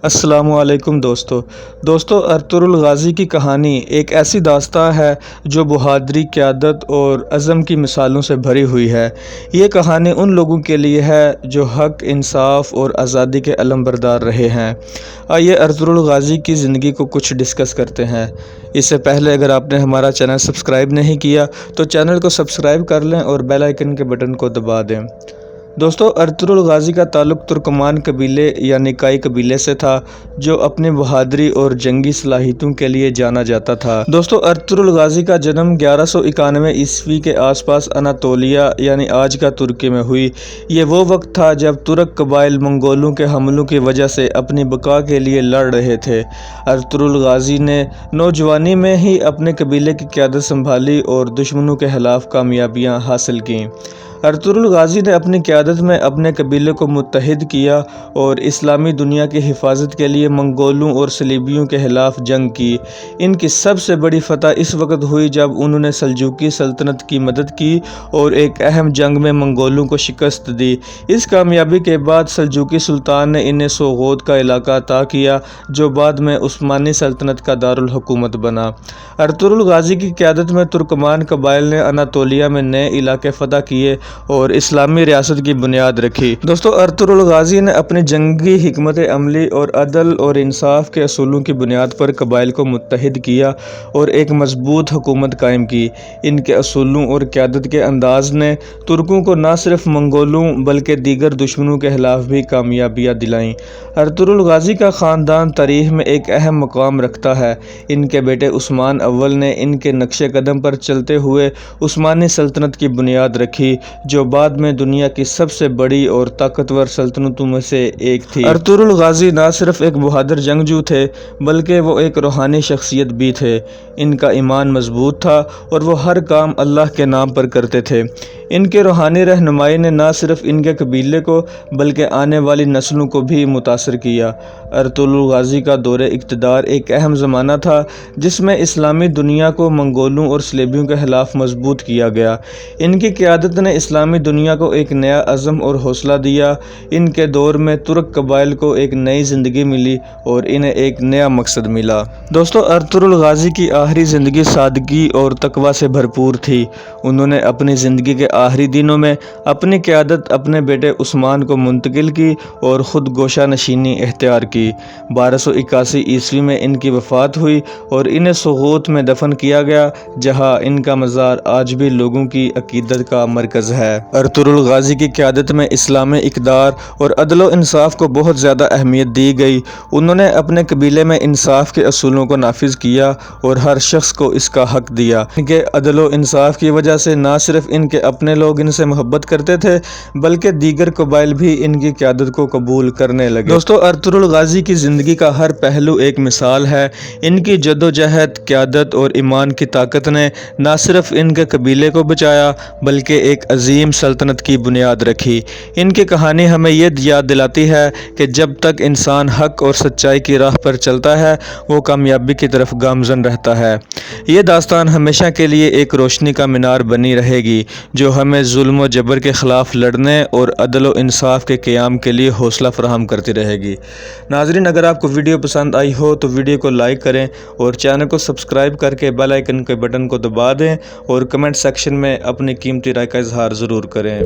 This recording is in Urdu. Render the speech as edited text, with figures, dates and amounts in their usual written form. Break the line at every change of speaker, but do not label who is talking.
السلام علیکم دوستو ارطغرل غازی کی کہانی ایک ایسی داستان ہے جو بہادری، قیادت اور عزم کی مثالوں سے بھری ہوئی ہے۔ یہ کہانی ان لوگوں کے لیے ہے جو حق، انصاف اور آزادی کے علمبردار رہے ہیں۔ آئیے ارطغرل غازی کی زندگی کو کچھ ڈسکس کرتے ہیں۔ اس سے پہلے اگر آپ نے ہمارا چینل سبسکرائب نہیں کیا تو چینل کو سبسکرائب کر لیں اور بیل آئیکن کے بٹن کو دبا دیں۔ دوستو ارطغرل غازی کا تعلق ترکمان قبیلے یعنی کائی قبیلے سے تھا جو اپنی بہادری اور جنگی صلاحیتوں کے لیے جانا جاتا تھا۔ دوستو ارطغرل غازی کا جنم 1191 عیسوی کے آس پاس اناطولیہ یعنی آج کا ترکی میں ہوئی۔ یہ وہ وقت تھا جب ترک قبائل منگولوں کے حملوں کی وجہ سے اپنی بقا کے لیے لڑ رہے تھے۔ ارطغرل غازی نے نوجوانی میں ہی اپنے قبیلے کی قیادت سنبھالی اور دشمنوں کے خلاف کامیابیاں حاصل کیں۔ ارطغرل غازی نے اپنی قیادت میں اپنے قبیلے کو متحد کیا اور اسلامی دنیا کی حفاظت کے لیے منگولوں اور صلیبیوں کے خلاف جنگ کی۔ ان کی سب سے بڑی فتح اس وقت ہوئی جب انہوں نے سلجوقی سلطنت کی مدد کی اور ایک اہم جنگ میں منگولوں کو شکست دی۔ اس کامیابی کے بعد سلجوقی سلطان نے انہیں سوغوت کا علاقہ عطا کیا جو بعد میں عثمانی سلطنت کا دارالحکومت بنا۔ ارطغرل غازی کی قیادت میں ترکمان قبائل نے اناطولیہ میں نئے علاقے فتح کیے اور اسلامی ریاست کی بنیاد رکھی۔ دوستو ارطغرل غازی نے اپنی جنگی حکمت عملی اور عدل اور انصاف کے اصولوں کی بنیاد پر قبائل کو متحد کیا اور ایک مضبوط حکومت قائم کی۔ ان کے اصولوں اور قیادت کے انداز نے ترکوں کو نہ صرف منگولوں بلکہ دیگر دشمنوں کے خلاف بھی کامیابیاں دلائیں۔ ارطغرل غازی کا خاندان تاریخ میں ایک اہم مقام رکھتا ہے۔ ان کے بیٹے عثمان اول نے ان کے نقش قدم پر چلتے ہوئے عثمانی سلطنت کی بنیاد رکھی جو بعد میں دنیا کی سب سے بڑی اور طاقتور سلطنتوں میں سے ایک تھی۔ ارطغرل غازی نہ صرف ایک بہادر جنگجو تھے بلکہ وہ ایک روحانی شخصیت بھی تھے۔ ان کا ایمان مضبوط تھا اور وہ ہر کام اللہ کے نام پر کرتے تھے۔ ان کے روحانی رہنمائی نے نہ صرف ان کے قبیلے کو بلکہ آنے والی نسلوں کو بھی متاثر کیا۔ ارطغرل غازی کا دور اقتدار ایک اہم زمانہ تھا جس میں اسلامی دنیا کو منگولوں اور صلیبیوں کے خلاف مضبوط کیا گیا۔ ان کی قیادت نے اسلامی دنیا کو ایک نیا عزم اور حوصلہ دیا۔ ان کے دور میں ترک قبائل کو ایک نئی زندگی ملی اور انہیں ایک نیا مقصد ملا۔ دوستو ارطغرل غازی کی آخری زندگی سادگی اور تقویٰ سے بھرپور تھی۔ انہوں نے اپنی زندگی کے آخری دنوں میں اپنی قیادت اپنے بیٹے عثمان کو منتقل کی اور خود گوشہ نشینی اختیار کی۔ 1281 عیسوی میں ان کی وفات ہوئی اور انہیں سوغوت میں دفن کیا گیا جہاں ان کا مزار آج بھی لوگوں کی عقیدت کا مرکز ہے۔ ارطغرل غازی کی قیادت میں اسلامی اقدار اور عدل و انصاف کو بہت زیادہ اہمیت دی گئی۔ انہوں نے اپنے قبیلے میں انصاف کے اصولوں کو نافذ کیا اور ہر شخص کو اس کا حق دیا۔ ان کے عدل و انصاف کی وجہ سے نہ صرف ان کے اپنے لوگ ان سے محبت کرتے تھے بلکہ دیگر قبائل بھی ان کی قیادت کو قبول کرنے لگے۔ دوستو ارطغرل غازی کی زندگی کا ہر پہلو ایک مثال ہے۔ ان کی جدوجہد، قیادت اور ایمان کی طاقت نے نہ صرف ان کے قبیلے کو بچایا بلکہ ایک عظیم سلطنت کی بنیاد رکھی۔ ان کی کہانی ہمیں یہ یاد دلاتی ہے کہ جب تک انسان حق اور سچائی کی راہ پر چلتا ہے وہ کامیابی کی طرف گامزن رہتا ہے۔ یہ داستان ہمیشہ کے لیے ایک روشنی کا مینار بنی رہے گی جو ہمیں ظلم و جبر کے خلاف لڑنے اور عدل و انصاف کے قیام کے لیے حوصلہ فراہم کرتی رہے گی۔ ناظرین اگر آپ کو ویڈیو پسند آئی ہو تو ویڈیو کو لائک کریں اور چینل کو سبسکرائب کر کے بیل آئیکن کے بٹن کو دبا دیں اور کمنٹ سیکشن میں اپنی قیمتی رائے کا اظہار ضرور کریں۔